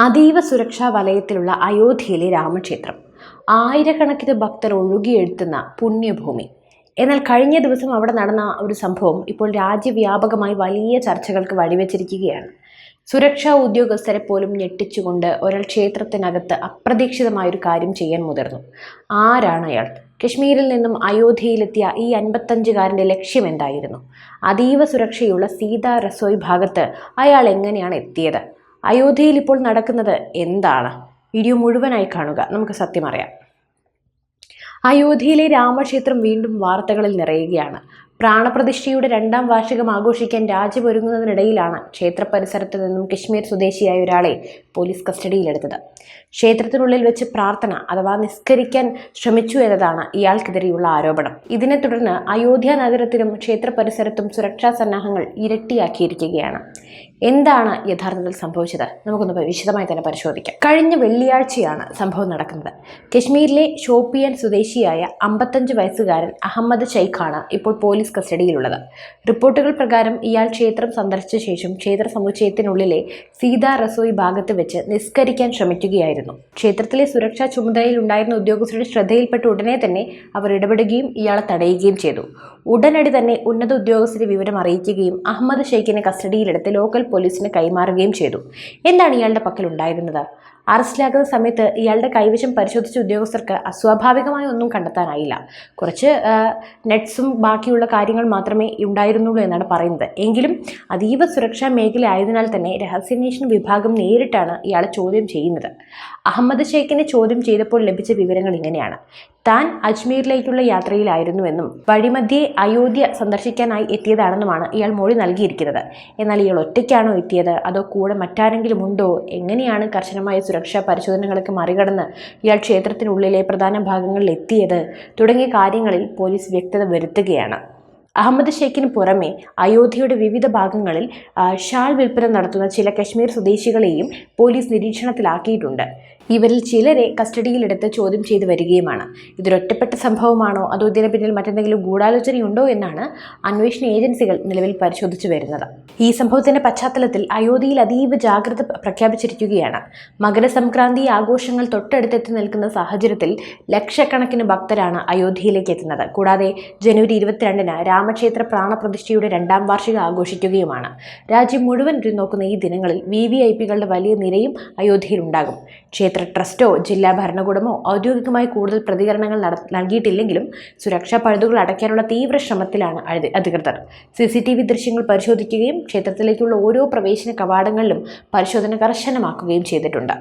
അതീവ സുരക്ഷാ വലയത്തിലുള്ള അയോധ്യയിലെ രാമക്ഷേത്രം ആയിരക്കണക്കിന് ഭക്തർ ഒഴുകിയെഴുത്തുന്ന പുണ്യഭൂമി. എന്നാൽ കഴിഞ്ഞ ദിവസം അവിടെ നടന്ന ഒരു സംഭവം ഇപ്പോൾ രാജ്യവ്യാപകമായി വലിയ ചർച്ചകൾക്ക് വഴിവെച്ചിരിക്കുകയാണ്. സുരക്ഷാ ഉദ്യോഗസ്ഥരെ പോലും ഞെട്ടിച്ചുകൊണ്ട് ഒരാൾ ക്ഷേത്രത്തിനകത്ത് അപ്രതീക്ഷിതമായൊരു കാര്യം ചെയ്യാൻ മുതിർന്നു. ആരാണ് അയാൾ? കശ്മീരിൽ നിന്നും അയോധ്യയിലെത്തിയ ഈ 55-കാരൻ്റെ ലക്ഷ്യം എന്തായിരുന്നു? അതീവ സുരക്ഷയുള്ള സീതാ റസോയി ഭാഗത്ത് അയാൾ എങ്ങനെയാണ് എത്തിയത്? അയോധ്യയിൽ ഇപ്പോൾ നടക്കുന്നത് എന്താണ്? വീഡിയോ മുഴുവനായി കാണുക, നമുക്ക് സത്യം അറിയാം. അയോധ്യയിലെ രാമക്ഷേത്രം വീണ്ടും വാർത്തകളിൽ നിറയുകയാണ്. പ്രാണപ്രതിഷ്ഠയുടെ 2ാം വാർഷികം ആഘോഷിക്കാൻ രാജ്യമൊരുങ്ങുന്നതിനിടയിലാണ് ക്ഷേത്ര പരിസരത്ത് നിന്നും കശ്മീർ സ്വദേശിയായ ഒരാളെ പോലീസ് കസ്റ്റഡിയിലെടുത്തത്. ക്ഷേത്രത്തിനുള്ളിൽ വെച്ച് പ്രാർത്ഥന അഥവാ നിസ്കരിക്കാൻ ശ്രമിച്ചു എന്നതാണ് ഇയാൾക്കെതിരെയുള്ള ആരോപണം. ഇതിനെ തുടർന്ന് അയോധ്യ നഗരത്തിലും ക്ഷേത്ര പരിസരത്തും സുരക്ഷാ സന്നാഹങ്ങൾ ഇരട്ടിയാക്കിയിരിക്കുകയാണ്. എന്താണ് യഥാർത്ഥത്തിൽ സംഭവിച്ചത്? നമുക്കൊന്ന് വിശദമായി തന്നെ പരിശോധിക്കാം. കഴിഞ്ഞ വെള്ളിയാഴ്ചയാണ് സംഭവം നടക്കുന്നത്. കശ്മീരിലെ ഷോപ്പിയാൻ സ്വദേശിയായ 55 വയസ്സുകാരൻ അഹമ്മദ് ഷെയ്ഖാണ് ഇപ്പോൾ പോലീസ് കസ്റ്റഡിയിലുള്ളത്. റിപ്പോർട്ടുകൾ പ്രകാരം ഇയാൾ ക്ഷേത്രം സന്ദർശിച്ച ശേഷം ക്ഷേത്ര സമുച്ചയത്തിനുള്ളിലെ സീതാ റസോയി ഭാഗത്ത് വെച്ച് നിസ്കരിക്കാൻ ശ്രമിക്കുകയായിരുന്നു. ക്ഷേത്രത്തിലെ സുരക്ഷാ ചുമതലയിൽ ഉണ്ടായിരുന്ന ഉദ്യോഗസ്ഥരുടെ ശ്രദ്ധയിൽപ്പെട്ട് ഉടനെ തന്നെ അവർ ഇടപെടുകയും ഇയാളെ തടയുകയും ചെയ്തു. ഉടനടി തന്നെ ഉന്നത ഉദ്യോഗസ്ഥരെ വിവരം അറിയിക്കുകയും അഹമ്മദ് ഷെയ്ഖിനെ കസ്റ്റഡിയിലെടുത്ത് ലോക്കൽ പോലീസിന് കൈമാറുകയും ചെയ്തു. എന്താണ് ഇയാളുടെ പക്കൽ ഉണ്ടായിരുന്നത്? അറസ്റ്റിലാക്കുന്ന സമയത്ത് ഇയാളുടെ കൈവശം പരിശോധിച്ച ഉദ്യോഗസ്ഥർക്ക് അസ്വാഭാവികമായി ഒന്നും കണ്ടെത്താനായില്ല. കുറച്ച് നെറ്റ്സും ബാക്കിയുള്ള കാര്യങ്ങൾ മാത്രമേ ഉണ്ടായിരുന്നുള്ളൂ എന്നാണ് പറയുന്നത്. എങ്കിലും അതീവ സുരക്ഷാ മേഖല ആയതിനാൽ തന്നെ രഹസ്യാന്വേഷണ വിഭാഗം നേരിട്ടാണ് ഇയാളെ ചോദ്യം ചെയ്യുന്നത്. അഹമ്മദ് ഷെയ്ഖിനെ ചോദ്യം ചെയ്തപ്പോൾ ലഭിച്ച വിവരങ്ങൾ ഇങ്ങനെയാണ്. താൻ അജ്മീറിലേക്കുള്ള യാത്രയിലായിരുന്നുവെന്നും വഴിമധ്യേ അയോധ്യ സന്ദർശിക്കാനായി എത്തിയതാണെന്നുമാണ് ഇയാൾ മൊഴി നൽകിയിരിക്കുന്നത്. എന്നാൽ ഇയാൾ ഒറ്റയ്ക്കാണോ എത്തിയത്, അതോ കൂടെ മറ്റാരെങ്കിലും ഉണ്ടോ? എങ്ങനെയാണ് കർശനമായ സുരക്ഷാ പരിശോധനകളൊക്കെ മറികടന്ന് ഇയാൾ ക്ഷേത്രത്തിനുള്ളിലെ പ്രധാന ഭാഗങ്ങളിൽ എത്തിയത് തുടങ്ങിയ കാര്യങ്ങളിൽ പോലീസ് വ്യക്തത വരുത്തുകയാണ്. അഹമ്മദ് ഷെയ്ഖിന് പുറമെ അയോധ്യയുടെ വിവിധ ഭാഗങ്ങളിൽ ഷാൾ വിൽപ്പന നടത്തുന്ന ചില കശ്മീർ സ്വദേശികളെയും പോലീസ് നിരീക്ഷണത്തിലാക്കിയിട്ടുണ്ട്. ഇവരിൽ ചിലരെ കസ്റ്റഡിയിലെടുത്ത് ചോദ്യം ചെയ്തു വരികയുമാണ്. ഇതൊരൊറ്റപ്പെട്ട സംഭവമാണോ അതോ ഇതിന് പിന്നിൽ മറ്റെന്തെങ്കിലും ഗൂഢാലോചനയുണ്ടോ എന്നാണ് അന്വേഷണ ഏജൻസികൾ നിലവിൽ പരിശോധിച്ചു വരുന്നത്. ഈ സംഭവത്തിന്റെ പശ്ചാത്തലത്തിൽ അയോധ്യയിൽ അതീവ ജാഗ്രത പ്രഖ്യാപിച്ചിരിക്കുകയാണ്. മകരസംക്രാന്തി ആഘോഷങ്ങൾ തൊട്ടടുത്തെത്തി നിൽക്കുന്ന സാഹചര്യത്തിൽ ലക്ഷക്കണക്കിന് ഭക്തരാണ് അയോധ്യയിലേക്ക് എത്തുന്നത്. കൂടാതെ ജനുവരി 22-ന് രാമക്ഷേത്ര പ്രാണപ്രതിഷ്ഠയുടെ 2ാം വാർഷികം ആഘോഷിക്കുകയുമാണ്. രാജ്യം മുഴുവൻ ഉറ്റുനോക്കുന്ന ഈ ദിനങ്ങളിൽ VVIPകളുടെ വലിയ നിരയും അയോധ്യയിൽ ഉണ്ടാകും. ക്ഷേത്ര ട്രസ്റ്റോ ജില്ലാ ഭരണകൂടമോ ഔദ്യോഗികമായി കൂടുതൽ പ്രതികരണങ്ങൾ നൽകിയിട്ടില്ലെങ്കിലും സുരക്ഷാ പഴുതുകൾ അടയ്ക്കാനുള്ള തീവ്ര ശ്രമത്തിലാണ് അധികൃതർ. CCTV ദൃശ്യങ്ങൾ പരിശോധിക്കുകയും ക്ഷേത്രത്തിലേക്കുള്ള ഓരോ പ്രവേശന കവാടങ്ങളിലും പരിശോധന കർശനമാക്കുകയും ചെയ്തിട്ടുണ്ട്.